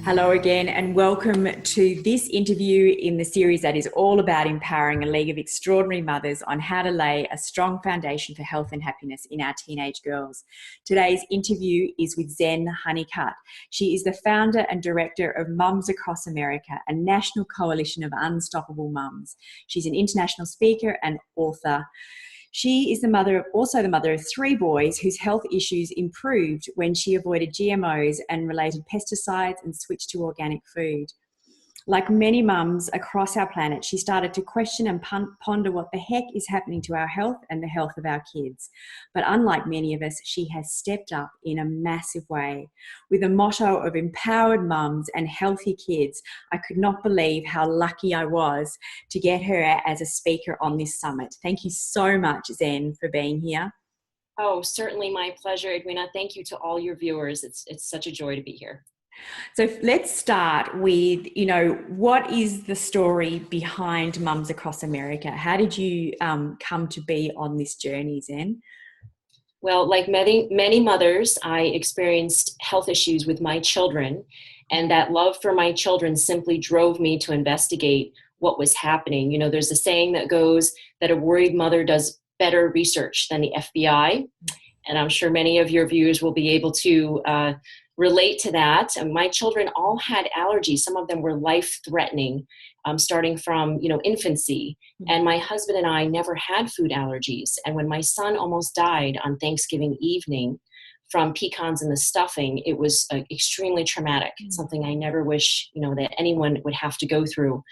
Hello again, and welcome to this interview in the series that is all about empowering a league of extraordinary mothers on how to lay a strong foundation for health and happiness in our teenage girls. Today's interview is with Zen Honeycutt. She is the founder and director of Mums Across America, a national coalition of unstoppable mums. She's an international speaker and author. She is also the mother of 3 boys whose health issues improved when she avoided GMOs and related pesticides and switched to organic food. Like many mums across our planet, she started to question and ponder what the heck is happening to our health and the health of our kids. But unlike many of us, she has stepped up in a massive way. With a motto of empowered mums and healthy kids, I could not believe how lucky I was to get her as a speaker on this summit. Thank you so much, Zen, for being here. Oh, certainly my pleasure, Edwina. Thank you to all your viewers. It's such a joy to be here. So let's start with, what is the story behind Mums Across America? How did you come to be on this journey, Zen? Well, like many mothers, I experienced health issues with my children, and that love for my children simply drove me to investigate what was happening. There's a saying that goes that a worried mother does better research than the FBI, and I'm sure many of your viewers will be able to relate to that. And my children all had allergies. Some of them were life-threatening, starting from infancy. And my husband and I never had food allergies. And when my son almost died on Thanksgiving evening from pecans in the stuffing, it was extremely traumatic. Something I never wish that anyone would have to go through.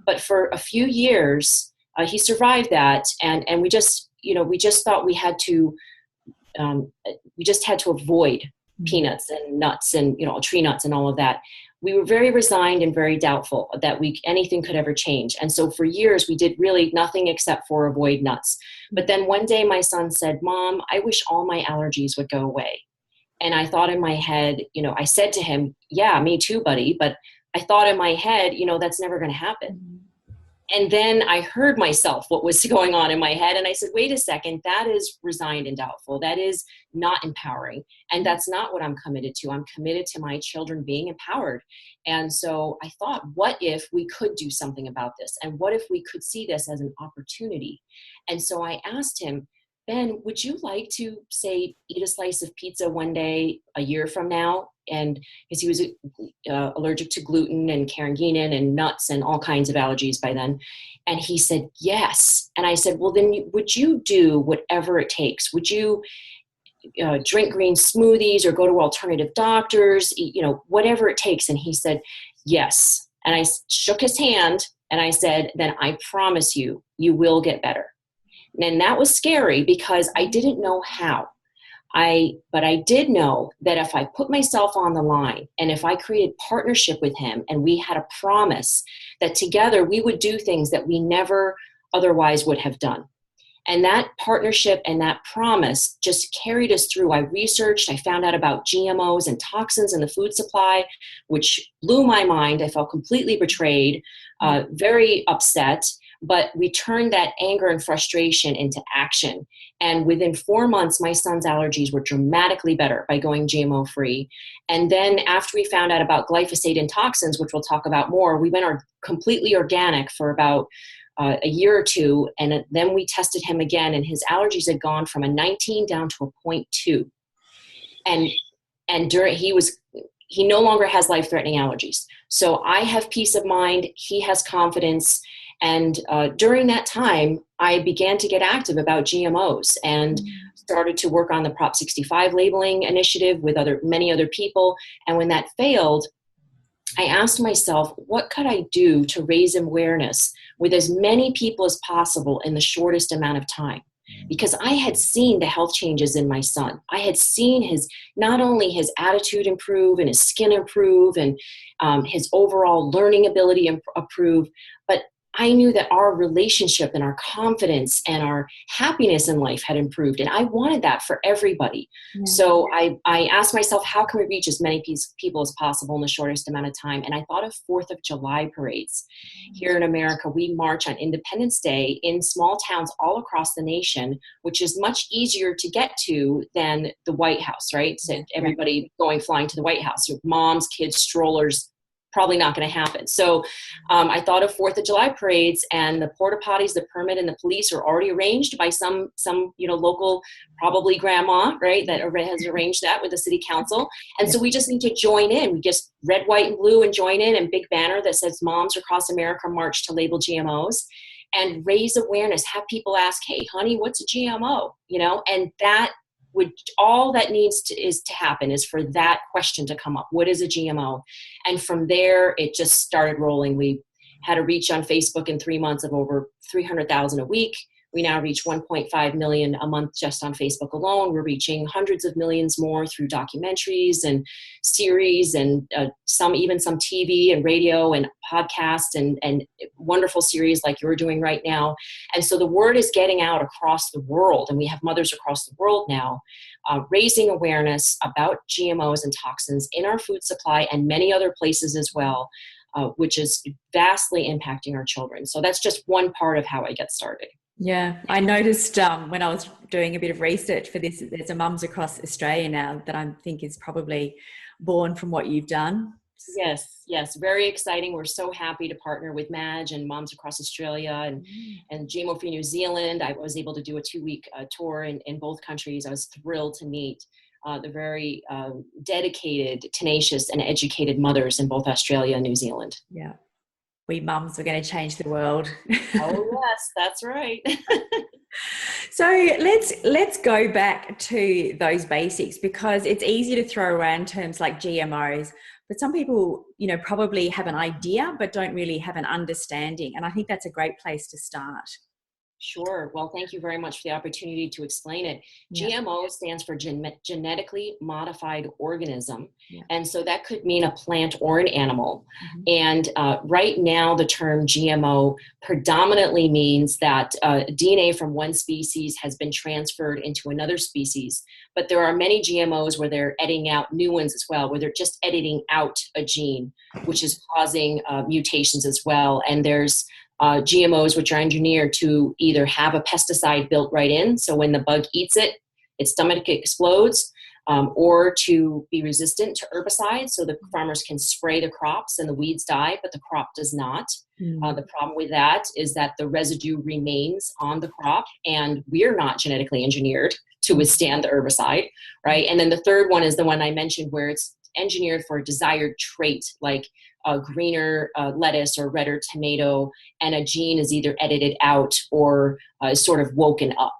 But for a few years, he survived that, and we just thought we had to avoid peanuts and nuts and tree nuts and all of that. We were very resigned and very doubtful that anything could ever change. And so for years we did really nothing except for avoid nuts. But then one day my son said, "Mom, I wish all my allergies would go away." And I thought in my head, I said to him, "Yeah, me too, buddy." But I thought in my head, that's never going to happen. And then I heard myself, what was going on in my head. And I said, wait a second, that is resigned and doubtful. That is not empowering. And that's not what I'm committed to. I'm committed to my children being empowered. And so I thought, what if we could do something about this? And what if we could see this as an opportunity? And so I asked him, "Ben, would you like to, say, eat a slice of pizza one day a year from now?" And because he was allergic to gluten and carrageenan and nuts and all kinds of allergies by then. And he said, yes. And I said, well, then would you do whatever it takes? Would you drink green smoothies or go to alternative doctors, whatever it takes? And he said, yes. And I shook his hand and I said, then I promise you, you will get better. And that was scary because I didn't know how. But I did know that if I put myself on the line and if I created partnership with him and we had a promise that together we would do things that we never otherwise would have done. And that partnership and that promise just carried us through. I researched, I found out about GMOs and toxins in the food supply, which blew my mind. I felt completely betrayed, very upset. But we turned that anger and frustration into action. And within 4 months, my son's allergies were dramatically better by going GMO free. And then after we found out about glyphosate and toxins, which we'll talk about more, we went completely organic for about a year or two. And then we tested him again, and his allergies had gone from a 19 down to a 0.2. And he no longer has life-threatening allergies. So I have peace of mind. He has confidence. And during that time, I began to get active about GMOs and started to work on the Prop 65 labeling initiative with many other people. And when that failed, I asked myself, what could I do to raise awareness with as many people as possible in the shortest amount of time? Because I had seen the health changes in my son. I had seen not only his attitude improve and his skin improve and his overall learning ability improve, but I knew that our relationship and our confidence and our happiness in life had improved. And I wanted that for everybody. Yeah. So I asked myself, how can we reach as many people as possible in the shortest amount of time? And I thought of 4th of July parades. Here in America, we march on Independence Day in small towns all across the nation, which is much easier to get to than the White House, right? So everybody flying to the White House with moms, kids, strollers, probably not going to happen. So I thought of 4th of July parades, and the porta potties, the permit, and the police are already arranged by some local, probably grandma, right, that has arranged that with the city council. And so we just need to join in. We just red, white, and blue and join in, and big banner that says Moms Across America March to Label GMOs, and raise awareness. Have people ask, hey, honey, what's a GMO? And that would, all that needs to happen is for that question to come up. What is a GMO? And from there, it just started rolling. We had a reach on Facebook in 3 months of over 300,000 a week. We now reach 1.5 million a month just on Facebook alone. We're reaching hundreds of millions more through documentaries and series, and some TV and radio and podcasts and wonderful series like you're doing right now. And so the word is getting out across the world, and we have mothers across the world now raising awareness about GMOs and toxins in our food supply and many other places as well, which is vastly impacting our children. So that's just one part of how I get started. Yeah, I noticed when I was doing a bit of research for this, there's a Mums Across Australia now that I think is probably born from what you've done. Yes, very exciting. We're so happy to partner with Madge and Moms Across Australia and GMO Free New Zealand. I was able to do a 2-week tour in both countries. I was thrilled to meet the very dedicated, tenacious, and educated mothers in both Australia and New Zealand. Yeah. We mums are going to change the world. Oh yes, that's right. So let's go back to those basics, because it's easy to throw around terms like GMOs, but some people, probably have an idea but don't really have an understanding. And I think that's a great place to start. Sure. Well, thank you very much for the opportunity to explain it. Yeah. GMO stands for genetically modified organism. Yeah. And so that could mean a plant or an animal. Mm-hmm. And right now, the term GMO predominantly means that DNA from one species has been transferred into another species. But there are many GMOs where they're editing out new ones as well, where they're just editing out a gene, which is causing mutations as well. And there's GMOs which are engineered to either have a pesticide built right in, so when the bug eats it, its stomach explodes, or to be resistant to herbicides, so the farmers can spray the crops and the weeds die, but the crop does not. The problem with that is that the residue remains on the crop, and we're not genetically engineered to withstand the herbicide, right? And then the third one is the one I mentioned, where it's engineered for a desired trait, like a greener lettuce or redder tomato, and a gene is either edited out or sort of woken up.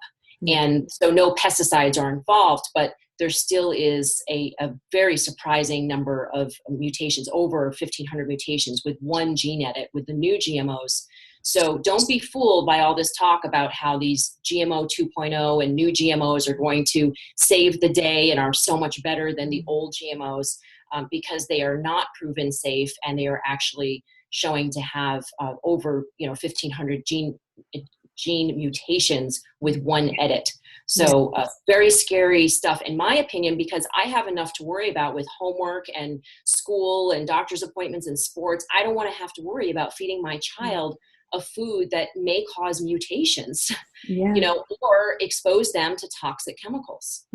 And so no pesticides are involved, but there still is a very surprising number of mutations, over 1,500 mutations with one gene edit with the new GMOs. So don't be fooled by all this talk about how these GMO 2.0 and new GMOs are going to save the day and are so much better than the old GMOs, because they are not proven safe, and they are actually showing to have over 1,500 gene mutations with one edit. So very scary stuff, in my opinion, because I have enough to worry about with homework and school and doctor's appointments and sports. I don't want to have to worry about feeding my child a food that may cause mutations, or expose them to toxic chemicals.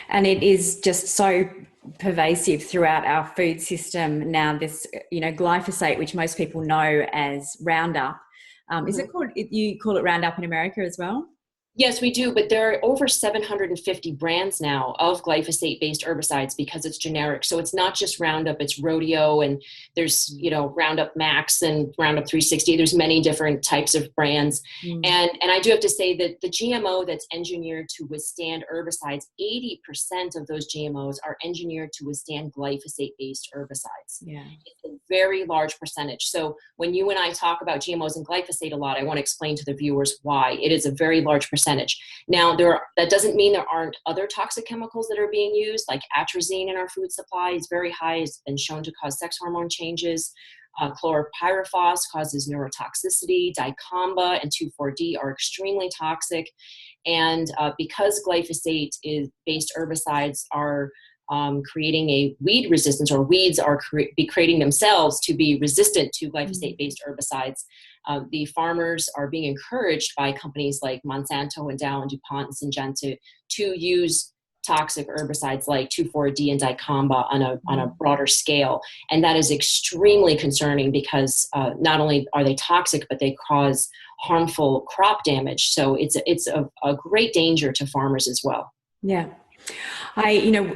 And it is just so pervasive throughout our food system now. This, glyphosate, which most people know as Roundup. Is it called? You call it Roundup in America as well? Yes, we do, but there are over 750 brands now of glyphosate-based herbicides because it's generic. So it's not just Roundup, it's Rodeo, and there's, Roundup Max and Roundup 360. There's many different types of brands. And I do have to say that the GMO that's engineered to withstand herbicides, 80% of those GMOs are engineered to withstand glyphosate-based herbicides. Yeah. It's a very large percentage. So when you and I talk about GMOs and glyphosate a lot, I want to explain to the viewers why. It is a very large percentage. Now, that doesn't mean there aren't other toxic chemicals that are being used, like atrazine in our food supply is very high. It's been shown to cause sex hormone changes. Chlorpyrifos causes neurotoxicity. Dicamba and 2,4-D are extremely toxic. And because glyphosate-based herbicides are creating a weed resistance, or weeds are creating themselves to be resistant to glyphosate-based herbicides, the farmers are being encouraged by companies like Monsanto and Dow and DuPont and Syngenta to use toxic herbicides like 2,4-D and dicamba on a broader scale. And that is extremely concerning because not only are they toxic, but they cause harmful crop damage. So it's a great danger to farmers as well. Yeah.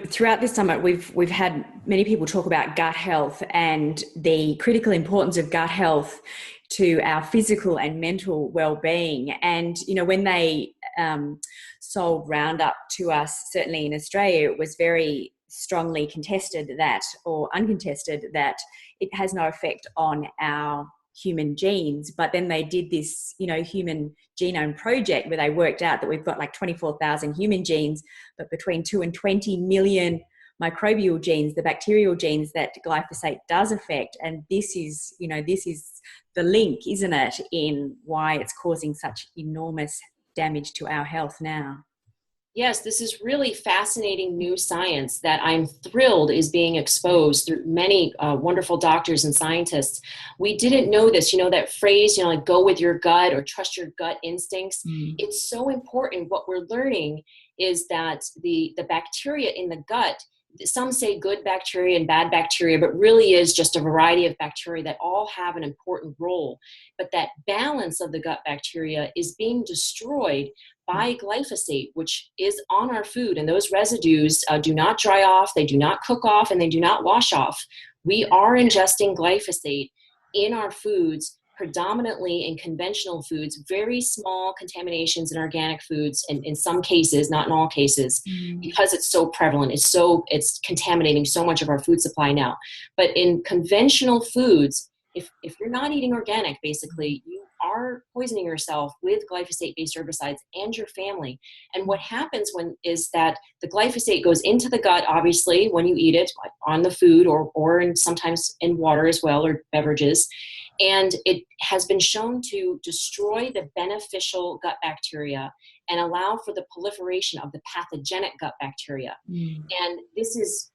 Throughout this summit, we've had many people talk about gut health and the critical importance of gut health to our physical and mental well-being. And, when they sold Roundup to us, certainly in Australia, it was very strongly contested or uncontested that it has no effect on our human genes. But then they did this, human genome project where they worked out that we've got like 24,000 human genes, but between 2 and 20 million microbial genes, the bacterial genes that glyphosate does affect. And this is the link, isn't it, in why it's causing such enormous damage to our health now. Yes, this is really fascinating new science that I'm thrilled is being exposed through many wonderful doctors and scientists. We didn't know this, that phrase, like go with your gut or trust your gut instincts. It's so important. What we're learning is that the bacteria in the gut, some say good bacteria and bad bacteria, but really is just a variety of bacteria that all have an important role. But that balance of the gut bacteria is being destroyed by glyphosate, which is on our food. And those residues do not dry off, they do not cook off, and they do not wash off. We are ingesting glyphosate in our foods, predominantly in conventional foods, very small contaminations in organic foods, and in some cases, not in all cases, because it's so prevalent. It's contaminating so much of our food supply now. But in conventional foods, if you're not eating organic, basically, you are poisoning yourself with glyphosate-based herbicides and your family. And what happens is that the glyphosate goes into the gut, obviously, when you eat it on the food or sometimes in water as well, or beverages. And it has been shown to destroy the beneficial gut bacteria and allow for the proliferation of the pathogenic gut bacteria. And this is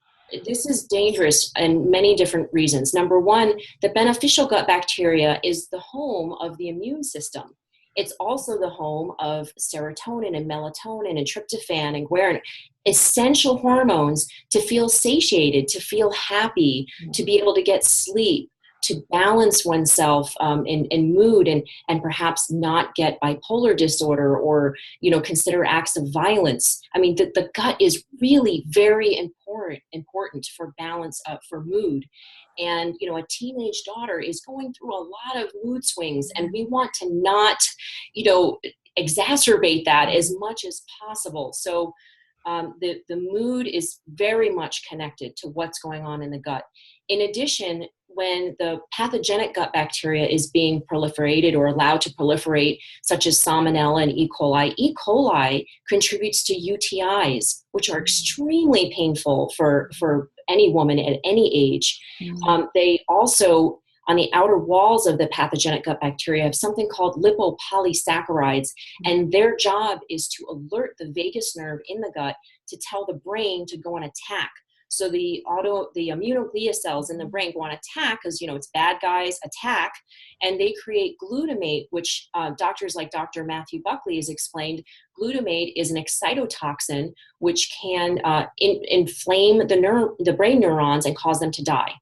dangerous in many different reasons. Number one, the beneficial gut bacteria is the home of the immune system. It's also the home of serotonin and melatonin and tryptophan and guaranine, essential hormones to feel satiated, to feel happy, to be able to get sleep, to balance oneself in mood and perhaps not get bipolar disorder or, consider acts of violence. I mean, the gut is really very important for balance, for mood. And, a teenage daughter is going through a lot of mood swings, and we want to not, exacerbate that as much as possible. So the mood is very much connected to what's going on in the gut. In addition, when the pathogenic gut bacteria is being proliferated or allowed to proliferate, such as Salmonella and E. coli contributes to UTIs, which are extremely painful for any woman at any age. They also, on the outer walls of the pathogenic gut bacteria, have something called lipopolysaccharides, and their job is to alert the vagus nerve in the gut to tell the brain to go on attack. So the immunoglia cells in the brain go on attack because, it's bad guys attack, and they create glutamate, which doctors like Dr. Matthew Buckley has explained. Glutamate is an excitotoxin which can inflame the brain neurons and cause them to die.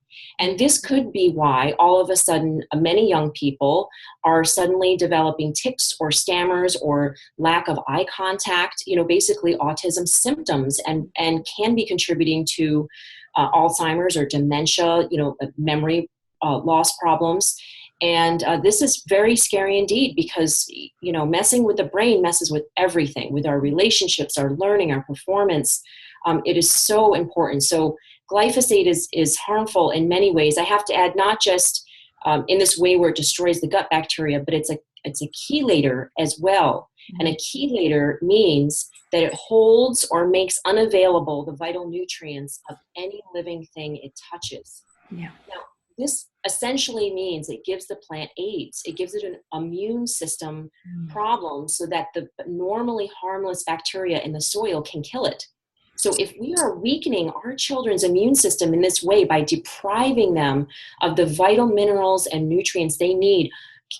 And this could be why all of a sudden many young people are suddenly developing tics or stammers or lack of eye contact, basically autism symptoms, and can be contributing to Alzheimer's or dementia, memory loss problems. And this is very scary indeed because, messing with the brain messes with everything, with our relationships, our learning, our performance. It is so important. So glyphosate is harmful in many ways. I have to add, not just in this way where it destroys the gut bacteria, but it's a chelator as well. And a chelator means that it holds or makes unavailable the vital nutrients of any living thing it touches. Yeah. Now, this essentially means it gives the plant AIDS. It gives it an immune system problem so that the normally harmless bacteria in the soil can kill it. So if we are weakening our children's immune system in this way by depriving them of the vital minerals and nutrients they need,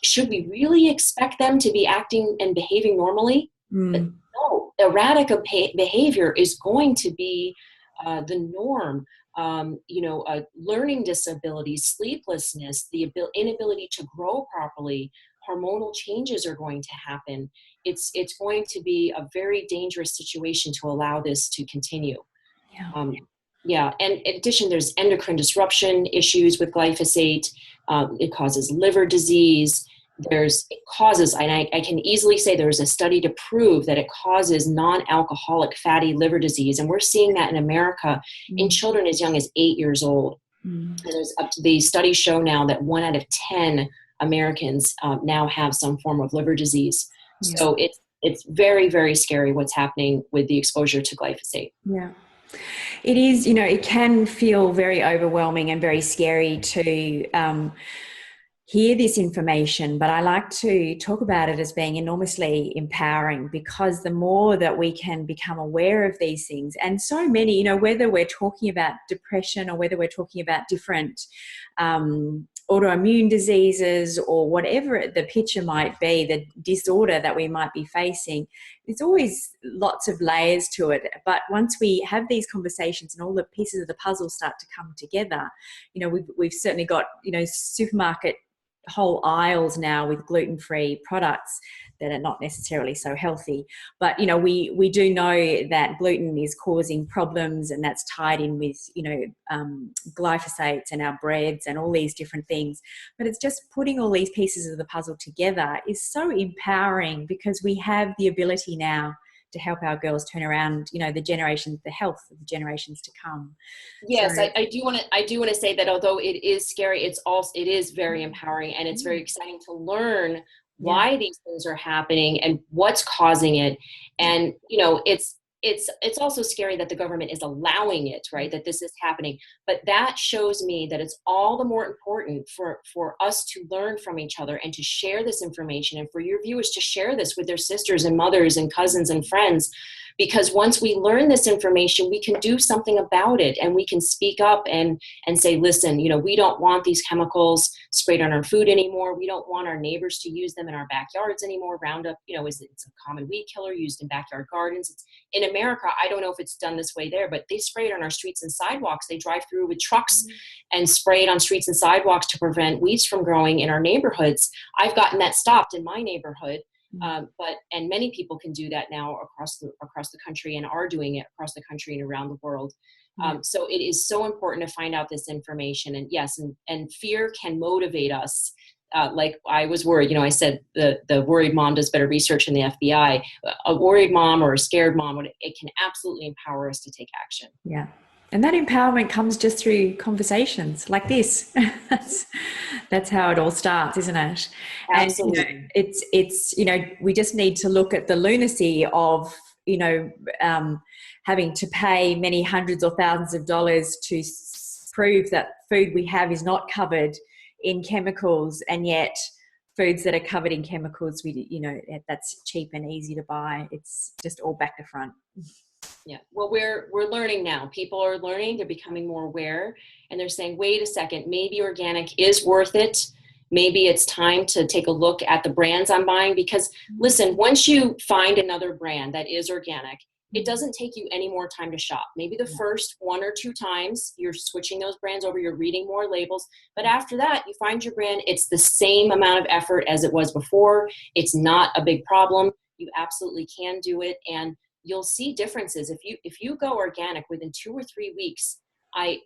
should we really expect them to be acting and behaving normally? No, no, erratic behavior is going to be the norm. Learning disabilities, sleeplessness, the inability to grow properly, hormonal changes are going to happen. It's going to be a very dangerous situation to allow this to continue. Yeah. And in addition, there's endocrine disruption issues with glyphosate. It causes liver disease. It causes, and I can easily say there's a study to prove that it causes non-alcoholic fatty liver disease. And we're seeing that in America in children as young as 8 years old. And the studies show now that 1 out of 10 Americans now have some form of liver disease. Yeah. So it's very, very scary what's happening with the exposure to glyphosate. Yeah. It is, it can feel very overwhelming and very scary to hear this information, but I like to talk about it as being enormously empowering, because the more that we can become aware of these things, and so many, whether we're talking about depression or whether we're talking about different autoimmune diseases or whatever the picture might be, the disorder that we might be facing, there's always lots of layers to it. But once we have these conversations and all the pieces of the puzzle start to come together, we've certainly got, supermarket whole aisles now with gluten-free products that are not necessarily so healthy. But, we do know that gluten is causing problems, and that's tied in with, glyphosates and our breads and all these different things. But it's just putting all these pieces of the puzzle together is so empowering, because we have the ability now to help our girls turn around, the health of the generations to come. Yes, so, I do want to say that although it is scary, it is very empowering, and it's very exciting to learn why these things are happening and what's causing it. And, it's also scary that the government is allowing it, right? That this is happening. But that shows me that it's all the more important for us to learn from each other and to share this information, and for your viewers to share this with their sisters and mothers and cousins and friends. Because once we learn this information, we can do something about it, and we can speak up and say, listen, we don't want these chemicals sprayed on our food anymore. We don't want our neighbors to use them in our backyards anymore. Roundup, it's a common weed killer used in backyard gardens. It's in America. I don't know if it's done this way there, but they spray it on our streets and sidewalks. They drive through with trucks and spray it on streets and sidewalks to prevent weeds from growing in our neighborhoods. I've gotten that stopped in my neighborhood. And many people can do that now across the country, and are doing it across the country and around the world. So it is so important to find out this information. And yes, and fear can motivate us. Like I was worried, I said the worried mom does better research than the FBI. A worried mom or a scared mom, it can absolutely empower us to take action. Yeah. And that empowerment comes just through conversations like this. That's how it all starts, isn't it? Absolutely. And it's we just need to look at the lunacy of having to pay many hundreds or thousands of dollars to prove that food we have is not covered in chemicals, and yet foods that are covered in chemicals, that's cheap and easy to buy. It's just all back to front. Yeah. Well, we're learning now. People are learning. They're becoming more aware, and they're saying, wait a second, maybe organic is worth it. Maybe it's time to take a look at the brands I'm buying, because listen, once you find another brand that is organic, it doesn't take you any more time to shop. Maybe the first 1 or 2 times you're switching those brands over, you're reading more labels, but after that, you find your brand, it's the same amount of effort as it was before. It's not a big problem. You absolutely can do it. And you'll see differences. If you go organic within 2 or 3 weeks, I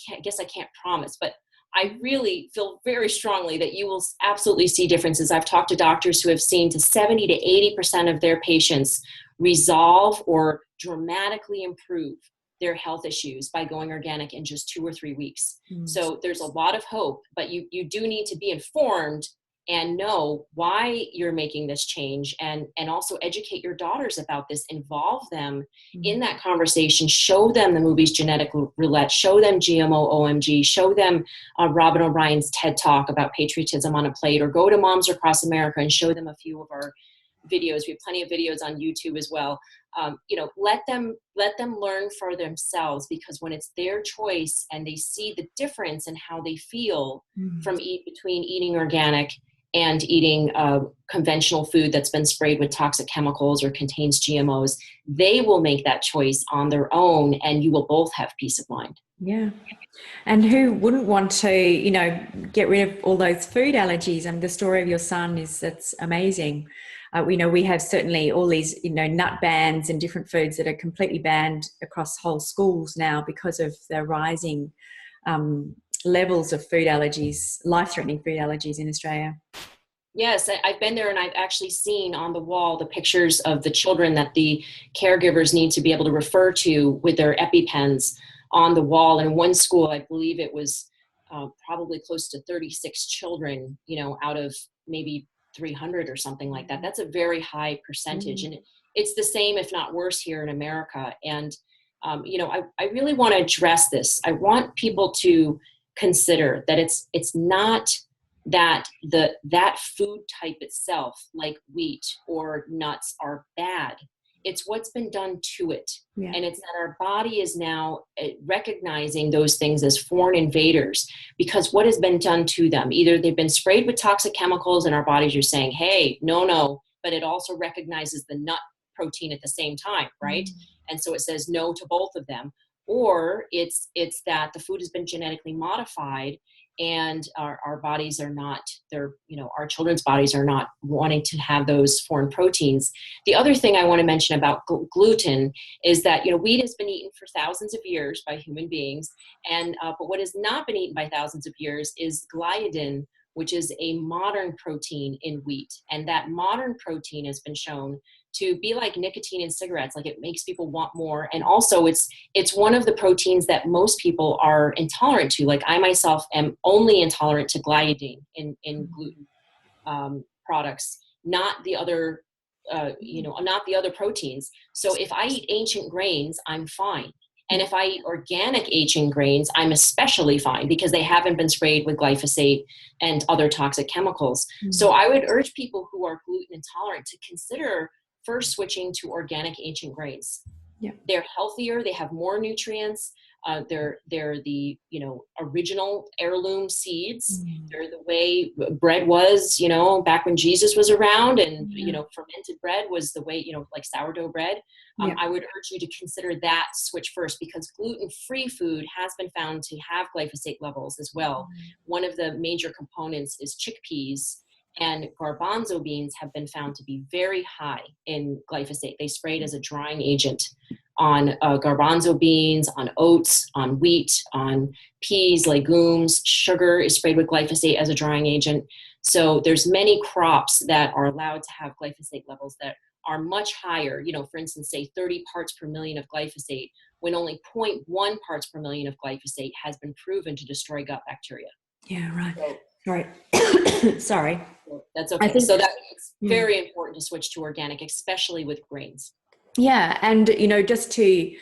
can't promise, but I really feel very strongly that you will absolutely see differences. I've talked to doctors who have seen to 70 to 80% of their patients resolve or dramatically improve their health issues by going organic in just 2 or 3 weeks. So there's a lot of hope, but you do need to be informed and know why you're making this change, and also educate your daughters about this, involve them in that conversation, show them the movies Genetic Roulette, show them GMO OMG, show them Robin O'Brien's TED Talk about patriotism on a plate, or go to Moms Across America and show them a few of our videos. We have plenty of videos on YouTube as well. Let them learn for themselves, because when it's their choice and they see the difference in how they feel between eating organic and eating conventional food that's been sprayed with toxic chemicals or contains GMOs, they will make that choice on their own, and you will both have peace of mind. Yeah. And who wouldn't want to, get rid of all those food allergies? And the story of your son that's amazing. We have certainly all these, nut bans and different foods that are completely banned across whole schools now because of the rising levels of food allergies, life-threatening food allergies in Australia. Yes, I've been there, and I've actually seen on the wall the pictures of the children that the caregivers need to be able to refer to with their EpiPens on the wall. And in one school, I believe it was probably close to 36 children, out of maybe 300 or something like that. That's a very high percentage. And it's the same, if not worse, here in America. And, I really want to address this. I want people to consider that it's not that that food type itself, like wheat or nuts, are bad. It's what's been done to it. Yeah. And it's that our body is now recognizing those things as foreign invaders because what has been done to them. Either they've been sprayed with toxic chemicals and our bodies are saying, hey, no, but it also recognizes the nut protein at the same time, right? And so it says no to both of them. Or it's that the food has been genetically modified and our bodies are not, our children's bodies are not wanting to have those foreign proteins. The other thing I want to mention about gluten is that, wheat has been eaten for thousands of years by human beings. And, but what has not been eaten by thousands of years is gliadin, which is a modern protein in wheat. And that modern protein has been shown to be like nicotine in cigarettes, like it makes people want more. And also it's one of the proteins that most people are intolerant to. Like I myself am only intolerant to gliadin in gluten products, not the other, not the other proteins. So if I eat ancient grains, I'm fine. And if I eat organic ancient grains, I'm especially fine because they haven't been sprayed with glyphosate and other toxic chemicals. So I would urge people who are gluten intolerant to consider first switching to organic ancient grains. Yeah. They're healthier, they have more nutrients, they're the original heirloom seeds. They're the way bread was, back when Jesus was around, and fermented bread was the way, like sourdough bread. I would urge you to consider that switch first because gluten-free food has been found to have glyphosate levels as well. One of the major components is chickpeas. And garbanzo beans have been found to be very high in glyphosate. They spray it as a drying agent on garbanzo beans, on oats, on wheat, on peas, legumes. Sugar is sprayed with glyphosate as a drying agent. So there's many crops that are allowed to have glyphosate levels that are much higher. For instance, say 30 parts per million of glyphosate, when only 0.1 parts per million of glyphosate has been proven to destroy gut bacteria. Yeah, right. So, right. Sorry. That's okay. So it's very important to switch to organic, especially with grains. Yeah. And, just to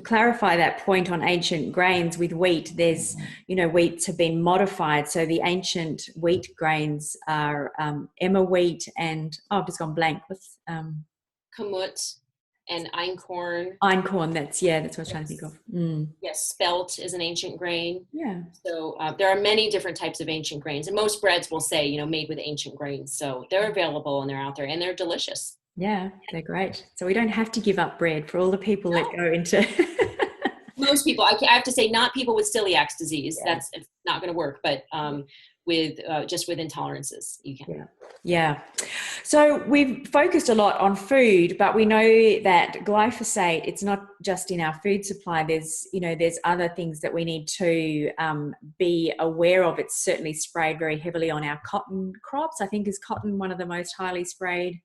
clarify that point on ancient grains with wheat, there's, wheats have been modified. So the ancient wheat grains are emmer wheat and, I've just gone blank. What's kamut and einkorn. Einkorn, that's what I was trying to think of. Yes, spelt is an ancient grain. Yeah. So there are many different types of ancient grains, and most breads will say, made with ancient grains. So they're available and they're out there and they're delicious. Yeah, they're great. So we don't have to give up bread for all the people that go into. Most people, I have to say, not people with celiac disease. Yeah. It's not going to work, but with just with intolerances, you can. Yeah. So we've focused a lot on food, but we know that glyphosate, it's not just in our food supply. There's other things that we need to be aware of. It's certainly sprayed very heavily on our cotton crops. I think is cotton one of the most highly sprayed.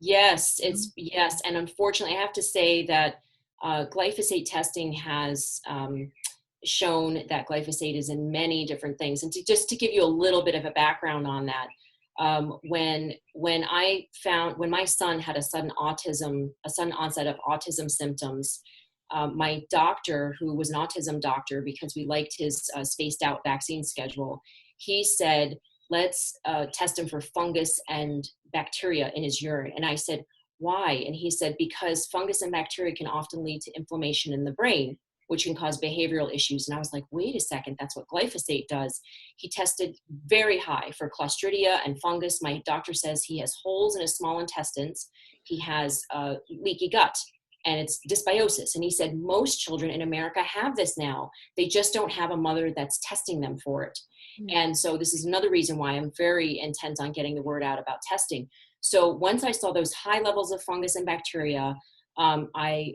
Yes, yes. And unfortunately, I have to say that glyphosate testing has shown that glyphosate is in many different things. And just to give you a little bit of a background on that, when my son had a sudden onset of autism symptoms, my doctor, who was an autism doctor, because we liked his spaced out vaccine schedule, he said, let's test him for fungus and bacteria in his urine. And I said, why? And he said, because fungus and bacteria can often lead to inflammation in the brain. which can cause behavioral issues. And I was like, wait a second, that's what glyphosate does. He tested very high for Clostridia and fungus. My doctor says he has holes in his small intestines. He has leaky gut, and it's dysbiosis. And he said most children in America have this now. They just don't have a mother that's testing them for it. And so this is another reason why I'm very intent on getting the word out about testing. So once I saw those high levels of fungus and bacteria, I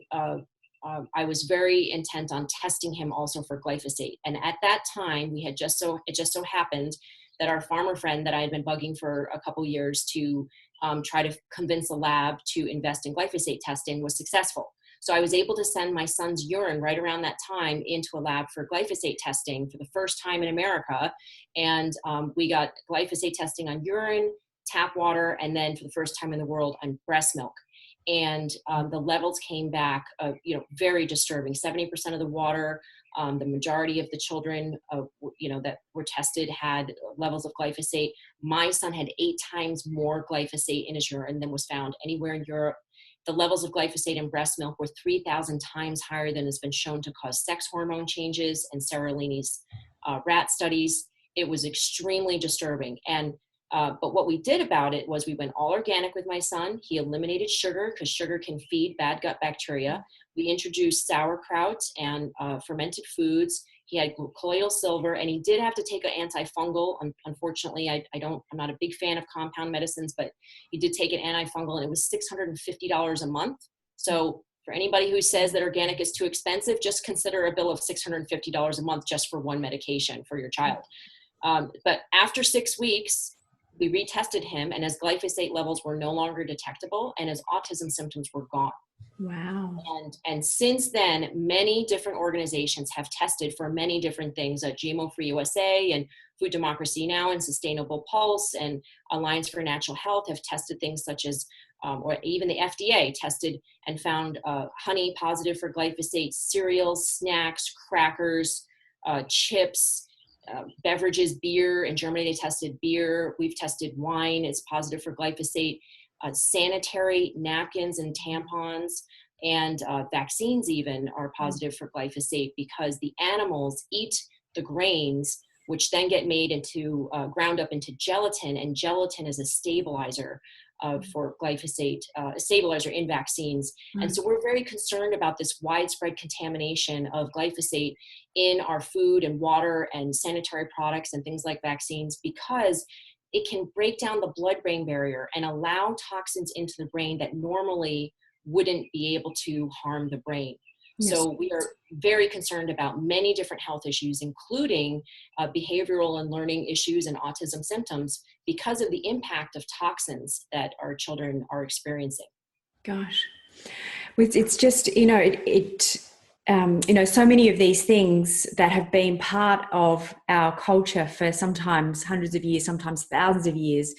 was very intent on testing him also for glyphosate. And at that time, it just so happened that our farmer friend that I had been bugging for a couple years to try to convince a lab to invest in glyphosate testing was successful. So I was able to send my son's urine right around that time into a lab for glyphosate testing for the first time in America. And we got glyphosate testing on urine, tap water, and then for the first time in the world on breast milk. And the levels came back, very disturbing. 70% of the water, the majority of the children, that were tested had levels of glyphosate. My son had 8 times more glyphosate in his urine than was found anywhere in Europe. The levels of glyphosate in breast milk were 3,000 times higher than has been shown to cause sex hormone changes in Seralini's rat studies. It was extremely disturbing. And but what we did about it was we went all organic with my son. He eliminated sugar because sugar can feed bad gut bacteria. We introduced sauerkraut and fermented foods. He had colloidal silver, and he did have to take an antifungal. Unfortunately, I'm not a big fan of compound medicines, but he did take an antifungal, and it was $650 a month. So for anybody who says that organic is too expensive, just consider a bill of $650 a month just for one medication for your child. But after 6 weeks, we retested him, and his glyphosate levels were no longer detectable, and his autism symptoms were gone. Wow. And since then, many different organizations have tested for many different things. GMO Free USA and Food Democracy Now! And Sustainable Pulse and Alliance for Natural Health have tested things such as, or even the FDA tested and found honey positive for glyphosate, cereals, snacks, crackers, chips, beverages, beer. In Germany, they tested beer. We've tested wine. It's positive for glyphosate. Sanitary napkins and tampons and vaccines even are positive for glyphosate because the animals eat the grains, which then get made into ground up into gelatin, and gelatin is a stabilizer for glyphosate, a stabilizer in vaccines. And so we're very concerned about this widespread contamination of glyphosate in our food and water and sanitary products and things like vaccines, because it can break down the blood-brain barrier and allow toxins into the brain that normally wouldn't be able to harm the brain. Yes. So we are very concerned about many different health issues, including behavioral and learning issues and autism symptoms because of the impact of toxins that our children are experiencing. Gosh, it's just, so many of these things that have been part of our culture for sometimes hundreds of years, sometimes thousands of years.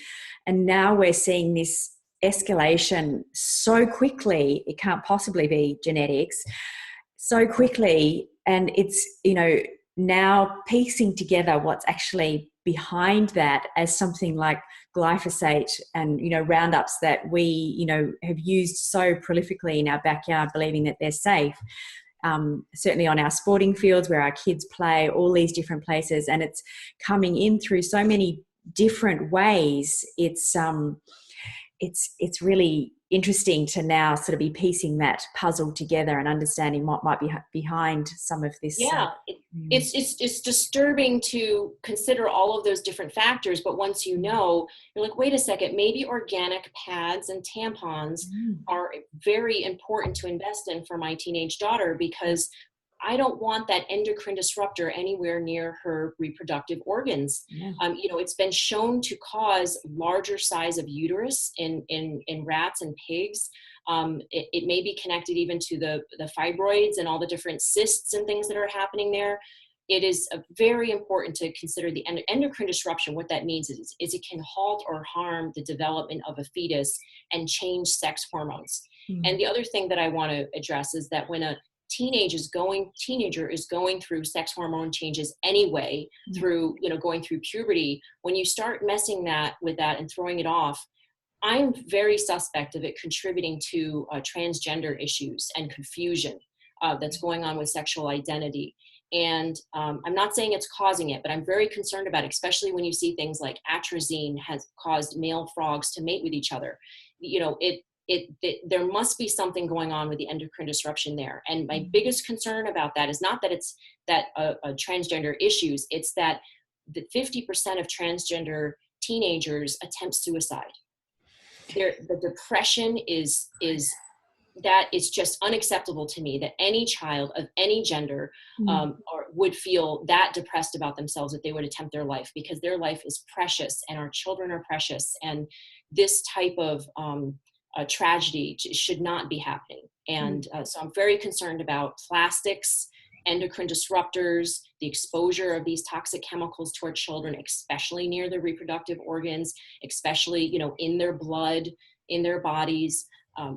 And now we're seeing this escalation so quickly, it can't possibly be genetics, so quickly. And it's, now piecing together what's actually behind that as something like glyphosate and, Roundups that we, have used so prolifically in our backyard, believing that they're safe. Certainly on our sporting fields where our kids play, all these different places, and it's coming in through so many different ways. It's really interesting to now sort of be piecing that puzzle together and understanding what might be behind some of this. Yeah, it's disturbing to consider all of those different factors, but once you're like, wait a second, maybe organic pads and tampons are very important to invest in for my teenage daughter, because I don't want that endocrine disruptor anywhere near her reproductive organs. Yeah. It's been shown to cause larger size of uterus in rats and pigs. It may be connected even to the fibroids and all the different cysts and things that are happening there. It is very important to consider the endocrine disruption. What that means is it can halt or harm the development of a fetus and change sex hormones. And the other thing that I want to address is that when a teenager is going through sex hormone changes anyway, through going through puberty, when you start messing with that and throwing it off, I'm very suspect of it contributing to transgender issues and confusion. that's going on with sexual identity. And I'm not saying it's causing it, but I'm very concerned about it, especially when you see things like atrazine has caused male frogs to mate with each other. You know, there must be something going on with the endocrine disruption there. And my biggest concern about that is not that it's that transgender issues, it's that the 50% of transgender teenagers attempt suicide. The depression is that is just unacceptable to me, that any child of any gender or would feel that depressed about themselves that they would attempt their life, because their life is precious and our children are precious. And this type of tragedy should not be happening. And so I'm very concerned about plastics, endocrine disruptors, the exposure of these toxic chemicals to our children, especially near the reproductive organs, especially, you know, in their blood, in their bodies.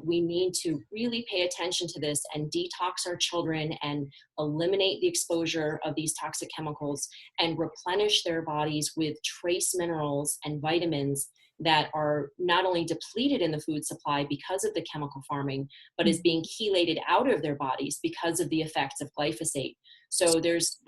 We need to really pay attention to this and detox our children and eliminate the exposure of these toxic chemicals and replenish their bodies with trace minerals and vitamins that are not only depleted in the food supply because of the chemical farming, but is being chelated out of their bodies because of the effects of glyphosate. So there's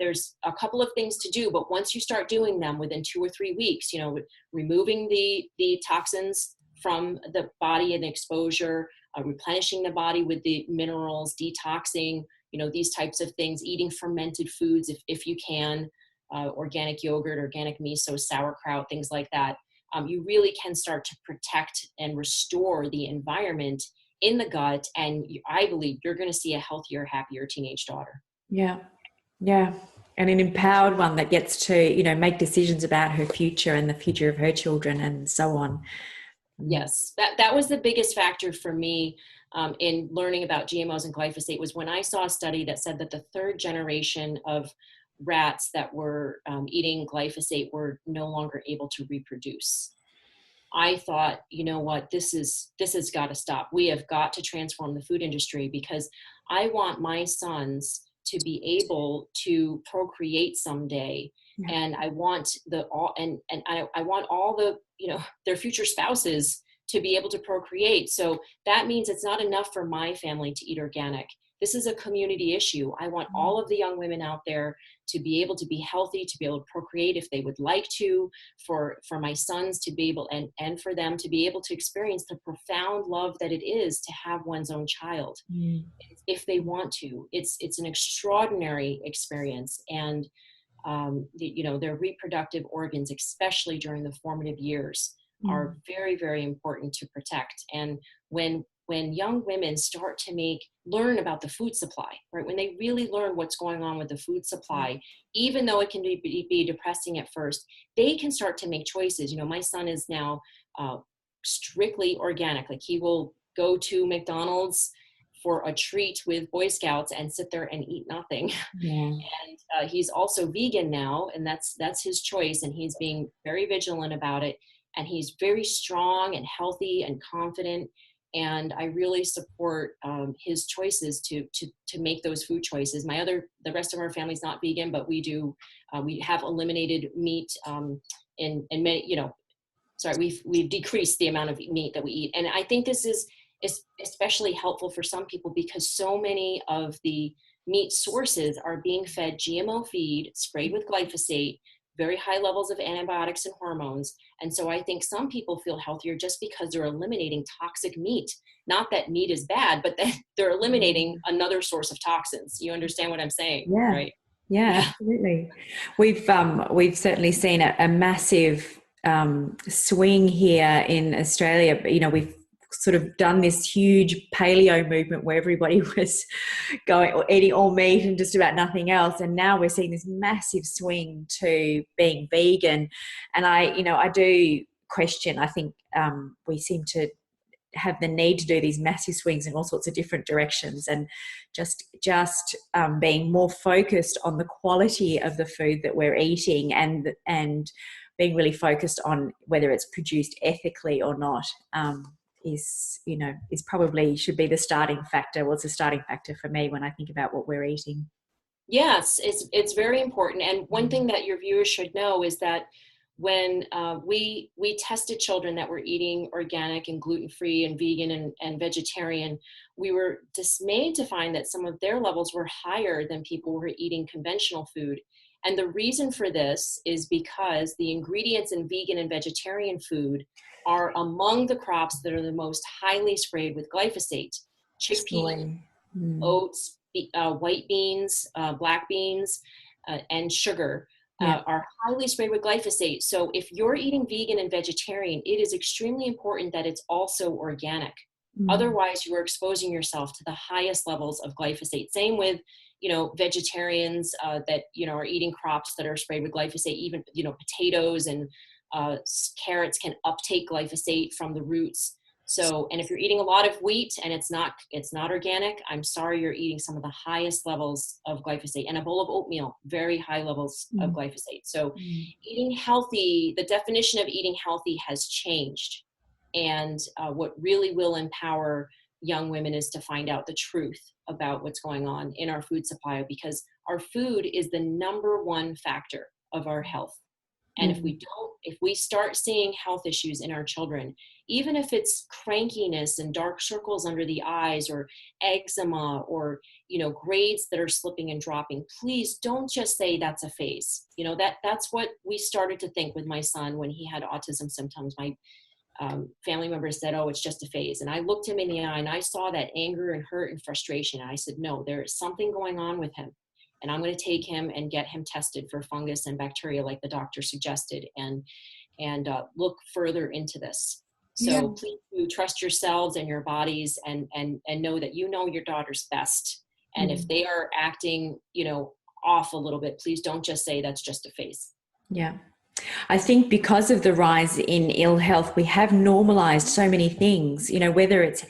a couple of things to do, but once you start doing them within 2 or 3 weeks, you know, removing the toxins from the body and exposure, replenishing the body with the minerals, detoxing, you know, these types of things, eating fermented foods if you can, organic yogurt, organic miso, sauerkraut, things like that. You really can start to protect and restore the environment in the gut. And I believe you're going to see a healthier, happier teenage daughter. Yeah. Yeah. And an empowered one that gets to, you know, make decisions about her future and the future of her children and so on. Yes, that was the biggest factor for me in learning about GMOs and glyphosate, was when I saw a study that said that the 3rd generation of rats that were eating glyphosate were no longer able to reproduce. I thought, you know what, this has got to stop. We have got to transform the food industry, because I want my sons to be able to procreate someday. Yeah. And I want I want all the, you know, their future spouses to be able to procreate. So that means it's not enough for my family to eat organic. This is a community issue. I want all of the young women out there to be able to be healthy, to be able to procreate if they would like to, for my sons to be able, and for them to be able to experience the profound love that it is to have one's own child. If they want to. It's an extraordinary experience. And you know, their reproductive organs, especially during the formative years, are very, very important to protect. And when young women start to learn about the food supply, right? When they really learn what's going on with the food supply, even though it can be depressing at first, they can start to make choices. You know, my son is now strictly organic. Like, he will go to McDonald's for a treat with Boy Scouts and sit there and eat nothing. Yeah. And he's also vegan now, and that's his choice. And he's being very vigilant about it. And he's very strong and healthy and confident. And I really support his choices to make those food choices. The rest of our family's not vegan, but we do. We have eliminated meat in many. You know, we've decreased the amount of meat that we eat. And I think this is especially helpful for some people, because so many of the meat sources are being fed GMO feed, sprayed with glyphosate, very high levels of antibiotics and hormones. And so I think some people feel healthier just because they're eliminating toxic meat. Not that meat is bad, but that they're eliminating another source of toxins. You understand what I'm saying? Yeah. Right? Yeah, absolutely. We've certainly seen a massive swing here in Australia. You know, we've sort of done this huge paleo movement where everybody was going or eating all meat and just about nothing else, and now we're seeing this massive swing to being vegan. And I do question, I think we seem to have the need to do these massive swings in all sorts of different directions, and just being more focused on the quality of the food that we're eating, and being really focused on whether it's produced ethically or not, is probably should be the starting factor. Well, it's a starting factor for me when I think about what we're eating. Yes, it's very important. And one thing that your viewers should know is that when we tested children that were eating organic and gluten-free and vegan and vegetarian, we were dismayed to find that some of their levels were higher than people who were eating conventional food. And the reason for this is because the ingredients in vegan and vegetarian food are among the crops that are the most highly sprayed with glyphosate. Chickpeas, oats, white beans, black beans, and sugar are highly sprayed with glyphosate. So if you're eating vegan and vegetarian, it is extremely important that it's also organic. Otherwise, you are exposing yourself to the highest levels of glyphosate. Same with, vegetarians that, are eating crops that are sprayed with glyphosate. Even, potatoes and carrots can uptake glyphosate from the roots. So, and if you're eating a lot of wheat and it's not organic, I'm sorry, you're eating some of the highest levels of glyphosate. And a bowl of oatmeal, very high levels of glyphosate. So eating healthy, the definition of eating healthy has changed. And what really will empower young women is to find out the truth about what's going on in our food supply, because our food is the number one factor of our health. And if we start seeing health issues in our children, even if it's crankiness and dark circles under the eyes or eczema or, grades that are slipping and dropping, please don't just say that's a phase. That's what we started to think with my son when he had autism symptoms. My family members said, oh, it's just a phase. And I looked him in the eye and I saw that anger and hurt and frustration. And I said, no, there is something going on with him. And I'm going to take him and get him tested for fungus and bacteria like the doctor suggested, and look further into this. So please do trust yourselves and your bodies, and know that your daughter's best. And if they are acting, off a little bit, please don't just say that's just a phase. Yeah. I think because of the rise in ill health, we have normalized so many things, whether it's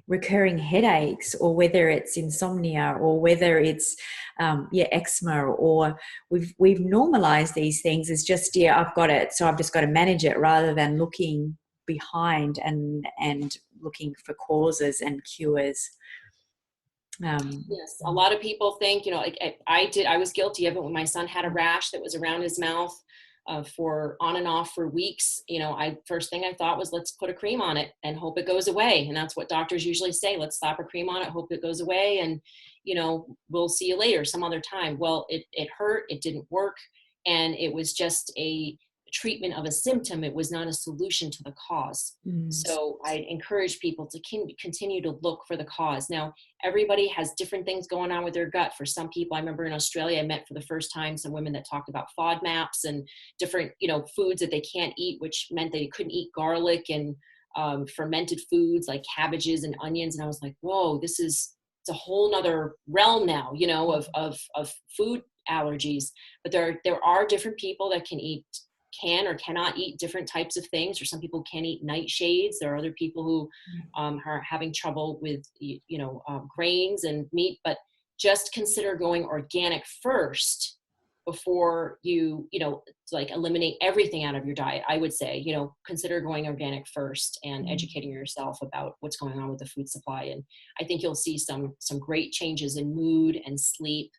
recurring headaches or whether it's insomnia or whether it's eczema, or we've normalized these things as just, I've got it, so I've just got to manage it, rather than looking behind and looking for causes and cures. Yes, a lot of people think, I was guilty of it when my son had a rash that was around his mouth for on and off for weeks. First thing I thought was, let's put a cream on it and hope it goes away. And that's what doctors usually say. Let's slap a cream on it, hope it goes away. And, we'll see you later some other time. Well, it hurt. It didn't work. And it was just a treatment of a symptom. It was not a solution to the cause. So I encourage people to continue to look for the cause. Now, everybody has different things going on with their gut. For some people, I remember in Australia, I met for the first time some women that talked about FODMAPs and different, foods that they can't eat, which meant they couldn't eat garlic and fermented foods like cabbages and onions. And I was like, whoa, it's a whole nother realm now, of food allergies. But there are different people that can or cannot eat different types of things, or some people can eat nightshades. There are other people who are having trouble with, grains and meat, but just consider going organic first before you eliminate everything out of your diet. I would say, consider going organic first and educating yourself about what's going on with the food supply. And I think you'll see some great changes in mood and sleep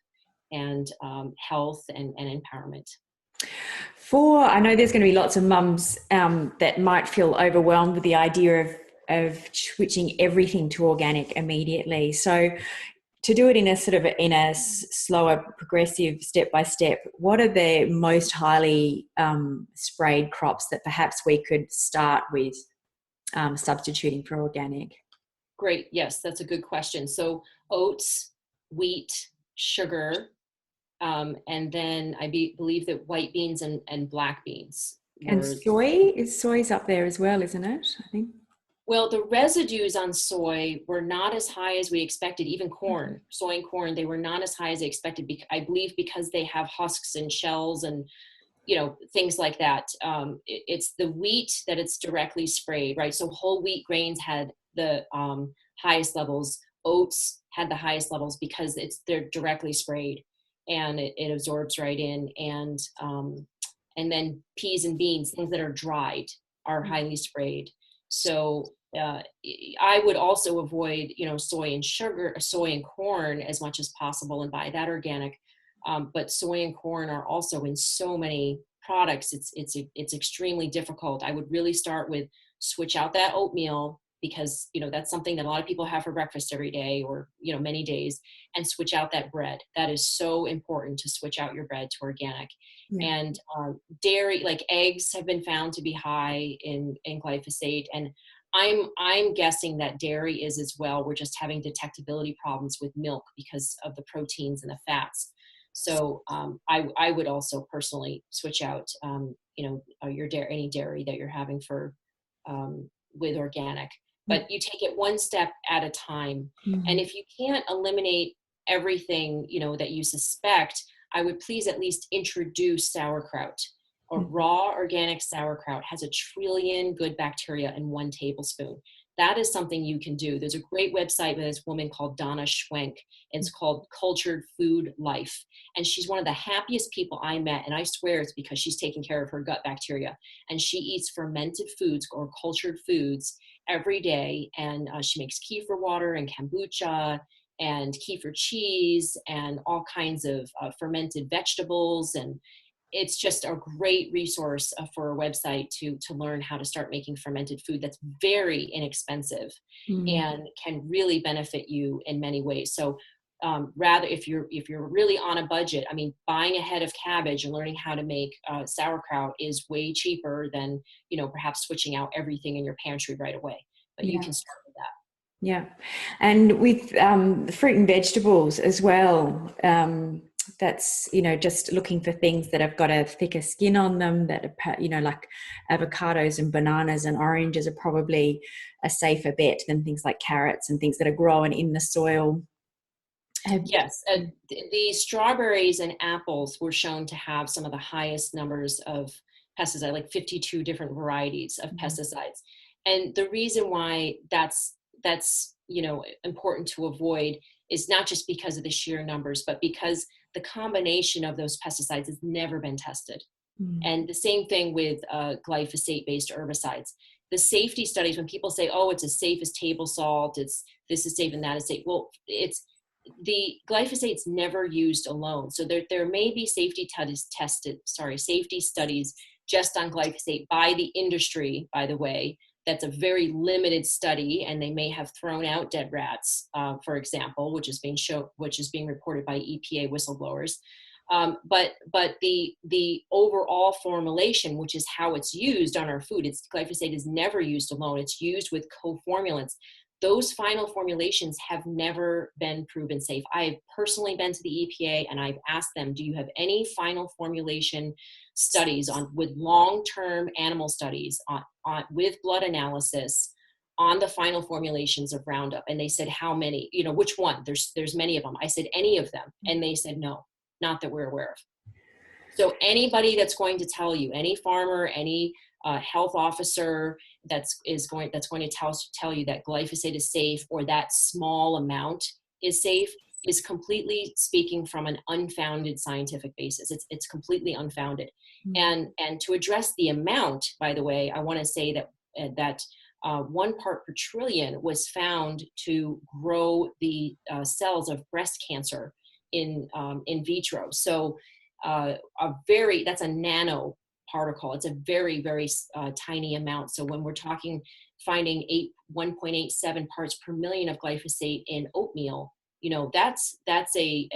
and health and empowerment. I know there's going to be lots of mums that might feel overwhelmed with the idea of switching everything to organic immediately. So to do it in a slower, progressive, step by step, what are the most highly sprayed crops that perhaps we could start with substituting for organic? Great. Yes, that's a good question. So oats, wheat, sugar, and then I believe that white beans and black beans. And soy's up there as well, isn't it? I think. Well, the residues on soy were not as high as we expected. Even corn, soy and corn, they were not as high as they expected. I believe because they have husks and shells and, things like that. It's the wheat that it's directly sprayed, right? So whole wheat grains had the highest levels. Oats had the highest levels because they're directly sprayed and it absorbs right in. And then peas and beans, things that are dried, are highly sprayed. So I would also avoid, soy and corn as much as possible and buy that organic. But soy and corn are also in so many products, it's extremely difficult. I would really start with switch out that oatmeal, because, you know, that's something that a lot of people have for breakfast every day, or, you know, many days, and switch out that bread. That is so important, to switch out your bread to organic. Yeah. And dairy, like eggs, have been found to be high in glyphosate. And I'm guessing that dairy is as well. We're just having detectability problems with milk because of the proteins and the fats. So I would also personally switch out, you know, your dairy, any dairy that you're having for with organic. But you take it one step at a time. Mm-hmm. And if you can't eliminate everything, you know, that you suspect, I would please at least introduce sauerkraut. Or raw organic sauerkraut has 1 trillion good bacteria in 1 tablespoon. That is something you can do. There's a great website with this woman called Donna Schwenk. It's called Cultured Food Life. And she's one of the happiest people I met. And I swear it's because she's taking care of her gut bacteria. And she eats fermented foods or cultured foods every day. And she makes kefir water and kombucha and kefir cheese and all kinds of fermented vegetables. And it's just a great resource for a website to learn how to start making fermented food that's very inexpensive and can really benefit you in many ways. So rather, if you're really on a budget, I mean, buying a head of cabbage and learning how to make sauerkraut is way cheaper than, you know, perhaps switching out everything in your pantry right away. But you can start with that. Yeah. And with fruit and vegetables as well, that's, you know, just looking for things that have got a thicker skin on them, that are, you know, like avocados and bananas and oranges are probably a safer bet than things like carrots and things that are grown in the soil. Yes, the strawberries and apples were shown to have some of the highest numbers of pesticides, like 52 different varieties of pesticides. And the reason why that's, you know, important to avoid is not just because of the sheer numbers, but because the combination of those pesticides has never been tested. And the same thing with glyphosate-based herbicides. The safety studies, when people say, oh, it's as safe as table salt, this is safe and that is safe. Well, the glyphosate's never used alone. So there may be safety studies just on glyphosate by the industry, by the way. That's a very limited study, and they may have thrown out dead rats, for example, which is being reported by EPA whistleblowers. But the overall formulation, which is how it's used on our food, glyphosate is never used alone. It's used with co-formulants. Those final formulations have never been proven safe. I've personally been to the EPA and I've asked them, do you have any final formulation studies with long-term animal studies with blood analysis on the final formulations of Roundup? And they said, how many, you know, which one? There's many of them. I said, any of them. And they said, no, not that we're aware of. So anybody that's going to tell you, any farmer, any health officer that's going to tell you that glyphosate is safe or that small amount is safe is completely speaking from an unfounded scientific basis. It's completely unfounded. And to address the amount, by the way, I want to say that 1 part per trillion was found to grow the cells of breast cancer in vitro. So that's a nano particle. It's a very, very tiny amount. So when we're talking finding 1.87 parts per million of glyphosate in oatmeal, you know, that's a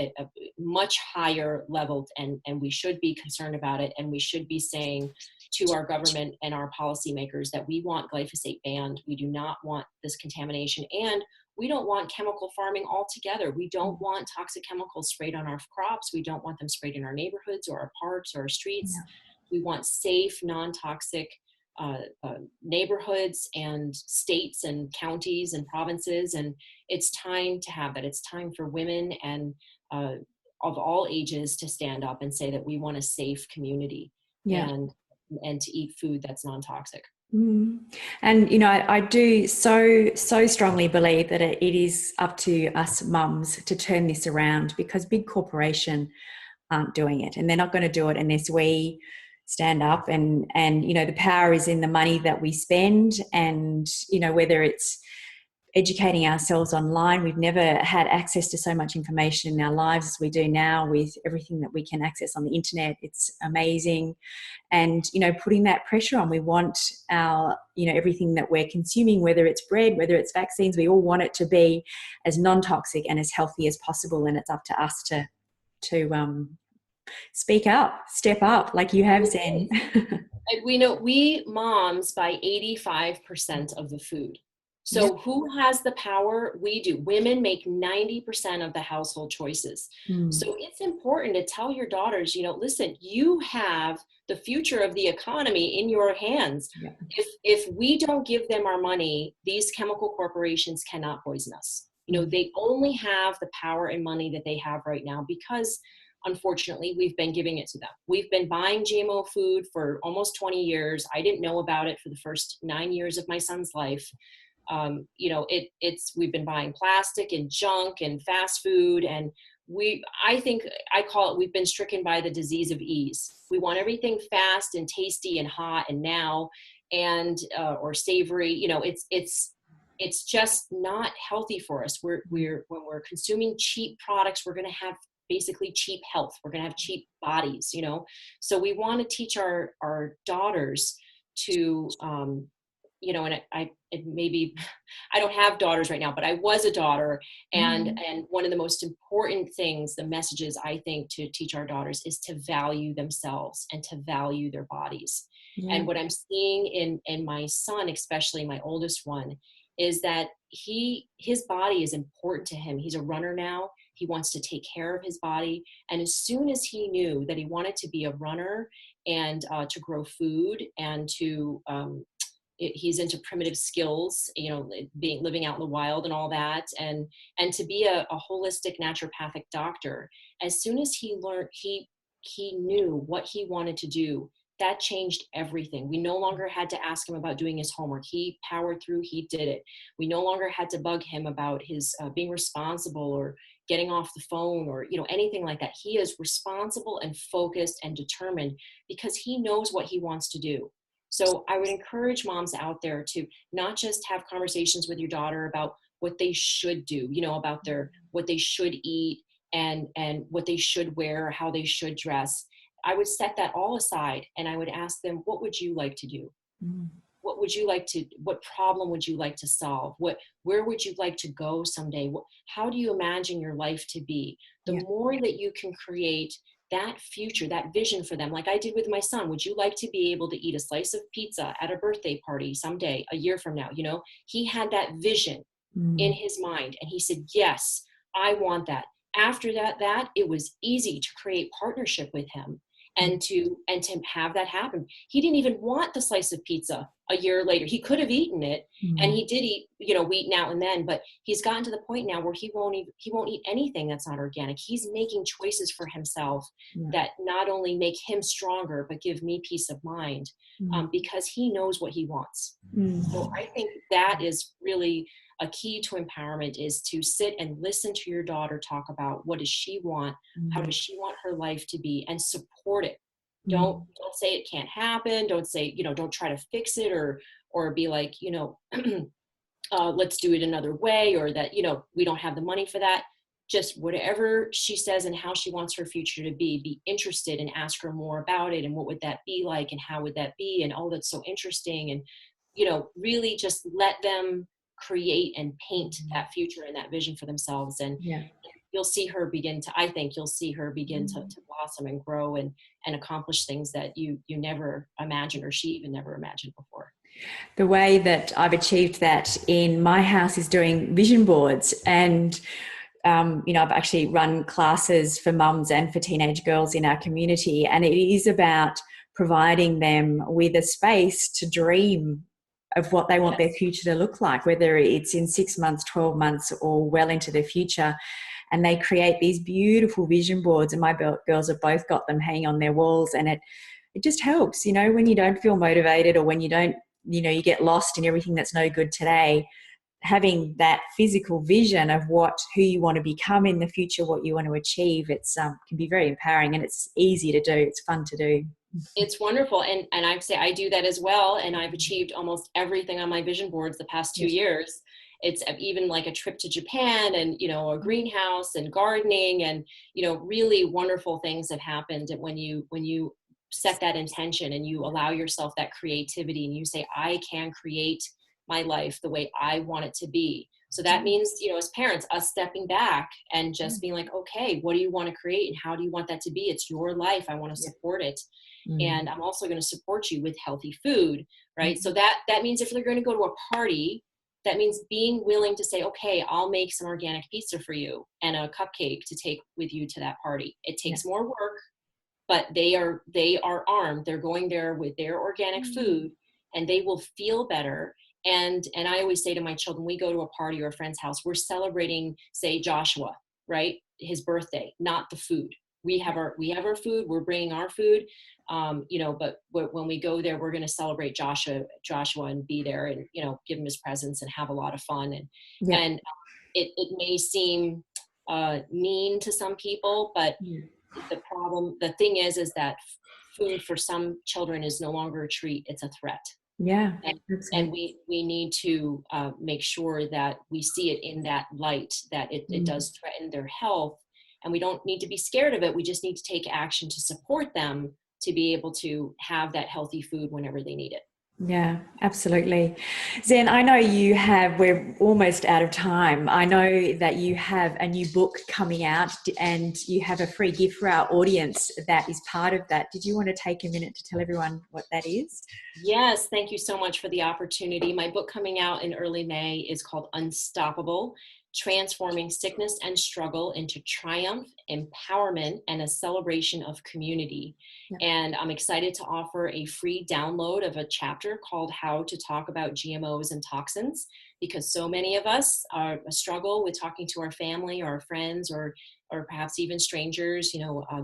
much higher level, and we should be concerned about it. And we should be saying to our government and our policymakers that we want glyphosate banned. We do not want this contamination, and we don't want chemical farming altogether. We don't want toxic chemicals sprayed on our crops. We don't want them sprayed in our neighborhoods or our parks or our streets. Yeah. We want safe, non-toxic neighborhoods and states and counties and provinces. And it's time to have that. It's time for women and of all ages to stand up and say that we want a safe community. Yeah. and to eat food that's non-toxic. And, you know, I do so strongly believe that it is up to us mums to turn this around, because big corporation aren't doing it, and they're not going to do it unless we stand up and, you know, the power is in the money that we spend, and, you know, whether it's educating ourselves online. We've never had access to so much information in our lives as we do now, with everything that we can access on the internet. It's amazing. And, putting that pressure on, we want our, everything that we're consuming, whether it's bread, whether it's vaccines, we all want it to be as non-toxic and as healthy as possible. And it's up to us to speak up, step up, like you have, Zen. We moms buy 85% of the food. So who has the power? We do. Women make 90% of the household choices. So it's important to tell your daughters, listen, you have the future of the economy in your hands. Yeah. If we don't give them our money, these chemical corporations cannot poison us. They only have the power and money that they have right now because, unfortunately, we've been giving it to them. We've been buying GMO food for almost 20 years. I didn't know about it for the first 9 years of my son's life. We've been buying plastic and junk and fast food, and I call it, we've been stricken by the disease of ease. We want everything fast and tasty and hot and now, and or savory. It's just not healthy for us. When we're consuming cheap products, we're going to have basically cheap health. We're going to have cheap bodies. So we want to teach our daughters to maybe I don't have daughters right now, but I was a daughter. And one of the most important things, the messages I think to teach our daughters, is to value themselves and to value their bodies. Yeah. And what I'm seeing in my son, especially my oldest one, is that his body is important to him. He's a runner now. He wants to take care of his body. And as soon as he knew that he wanted to be a runner and to grow food and to, he's into primitive skills, living out in the wild and all that, and to be a holistic naturopathic doctor. As soon as he learned, he knew what he wanted to do. That changed everything. We no longer had to ask him about doing his homework. He powered through, he did it. We no longer had to bug him about his being responsible or getting off the phone or, anything like that. He is responsible and focused and determined because he knows what he wants to do. So I would encourage moms out there to not just have conversations with your daughter about what they should do, about what they should eat and what they should wear, how they should dress. I would set that all aside and I would ask them, what would you like to do? What problem would you like to solve? Where would you like to go someday? How do you imagine your life to be? The more that you can create that future, that vision for them, like I did with my son. Would you like to be able to eat a slice of pizza at a birthday party someday, a year from now? He had that vision in his mind and he said, yes, I want that. After that, it was easy to create partnership with him and to have that happen. He didn't even want the slice of pizza a year later. He could have eaten it and he did eat, wheat now and then, but he's gotten to the point now where he won't eat anything that's not organic. He's making choices for himself that not only make him stronger, but give me peace of mind because he knows what he wants. So I think that is really a key to empowerment, is to sit and listen to your daughter talk about what does she want, how does she want her life to be, and support it. Don't say it can't happen. Don't say, don't try to fix it or be like, let's do it another way, or that, we don't have the money for that. Just whatever she says and how she wants her future to be interested and ask her more about it. And what would that be like? And how would that be? And, oh, that's so interesting. And, really just let them create and paint that future and that vision for themselves. And you'll see her begin to blossom and grow and accomplish things that you never imagined, or she even never imagined before. The way that I've achieved that in my house is doing vision boards. And, I've actually run classes for mums and for teenage girls in our community. And it is about providing them with a space to dream of what they want their future to look like, whether it's in 6 months, 12 months, or well into the future. And they create these beautiful vision boards, and my girls have both got them hanging on their walls. And it just helps, when you don't feel motivated, or when you don't, you get lost in everything that's no good today. Having that physical vision of who you want to become in the future, what you want to achieve, it's can be very empowering, and it's easy to do. It's fun to do. It's wonderful. And I say I do that as well. And I've achieved almost everything on my vision boards the past 2 years. it's even like a trip to Japan and, a greenhouse and gardening and, really wonderful things have happened when you set that intention and you allow yourself that creativity and you say, I can create my life the way I want it to be. So that means, as parents, us stepping back and just being like, okay, what do you want to create and how do you want that to be? It's your life. I want to support it. And I'm also going to support you with healthy food, right? So that means if they're going to go to a party, that means being willing to say, okay, I'll make some organic pizza for you and a cupcake to take with you to that party. It takes more work, but they are armed. They're going there with their organic food and they will feel better. And I always say to my children, we go to a party or a friend's house, we're celebrating, say, Joshua, right? His birthday, not the food. We have our food, we're bringing our food, but when we go there, we're going to celebrate Joshua and be there and, give him his presents and have a lot of fun. And it may seem mean to some people, but the thing is that food for some children is no longer a treat, it's a threat. Yeah. And we need to make sure that we see it in that light, that it does threaten their health. And we don't need to be scared of it. We just need to take action to support them to be able to have that healthy food whenever they need it. Yeah, absolutely. Zen, I know we're almost out of time. I know that you have a new book coming out and you have a free gift for our audience that is part of that. Did you want to take a minute to tell everyone what that is? Yes, thank you so much for the opportunity. My book coming out in early May is called Unstoppable: Transforming Sickness and Struggle into Triumph, Empowerment, and a Celebration of Community. And I'm excited to offer a free download of a chapter called How to Talk About GMOs and Toxins, because so many of us struggle with talking to our family or our friends or perhaps even strangers,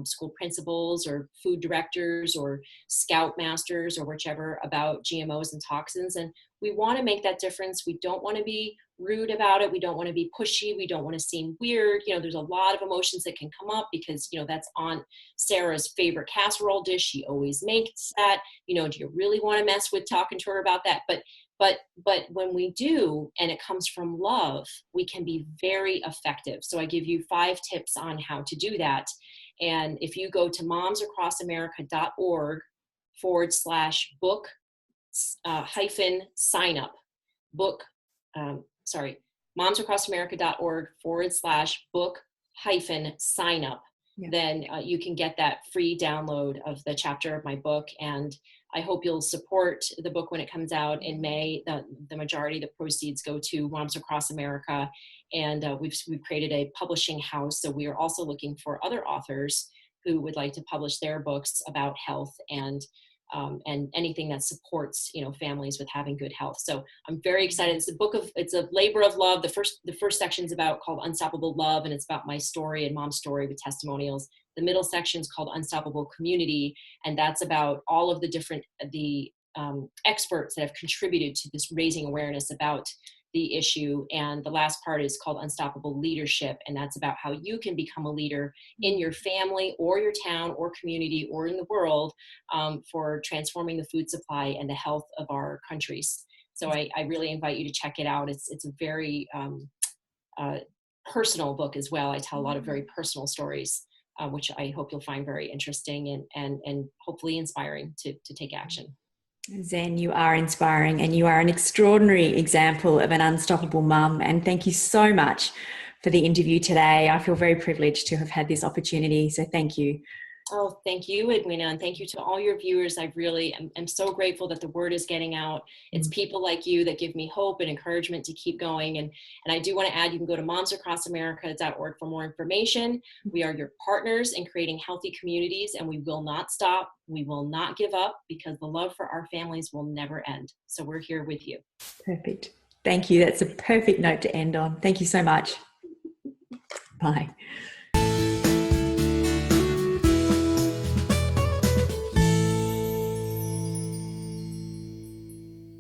school principals or food directors or scoutmasters or whichever about GMOs and toxins. And we want to make that difference. We don't want to be rude about it. We don't want to be pushy. We don't want to seem weird. There's a lot of emotions that can come up because, that's Aunt Sarah's favorite casserole dish. She always makes that. Do you really want to mess with talking to her about that? But when we do, and it comes from love, we can be very effective. So I give you 5 tips on how to do that. And if you go to momsacrossamerica.org/book hyphen sign up, momsacrossamerica.org/book hyphen sign up, then you can get that free download of the chapter of my book. And I hope you'll support the book when it comes out in May. The majority of the proceeds go to Moms Across America. And we've created a publishing house. So we are also looking for other authors who would like to publish their books about health and anything that supports, families with having good health. So I'm very excited. It's a labor of love. The first section is called Unstoppable Love, and it's about my story and mom's story with testimonials. The middle section is called Unstoppable Community, and that's about all of the experts that have contributed to this raising awareness about the issue. And the last part is called Unstoppable Leadership, and that's about how you can become a leader in your family or your town or community or in the world for transforming the food supply and the health of our countries. So I really invite you to check it out. It's a very personal book as well. I tell a lot of very personal stories, which I hope you'll find very interesting and hopefully inspiring to take action. Zen, you are inspiring and you are an extraordinary example of an unstoppable mum. And thank you so much for the interview today. I feel very privileged to have had this opportunity. So thank you. Oh, thank you, Edwina, and thank you to all your viewers. I really am so grateful that the word is getting out. It's people like you that give me hope and encouragement to keep going. And I do want to add, you can go to momsacrossamerica.org for more information. We are your partners in creating healthy communities, and we will not stop. We will not give up because the love for our families will never end. So we're here with you. Perfect. Thank you. That's a perfect note to end on. Thank you so much. Bye.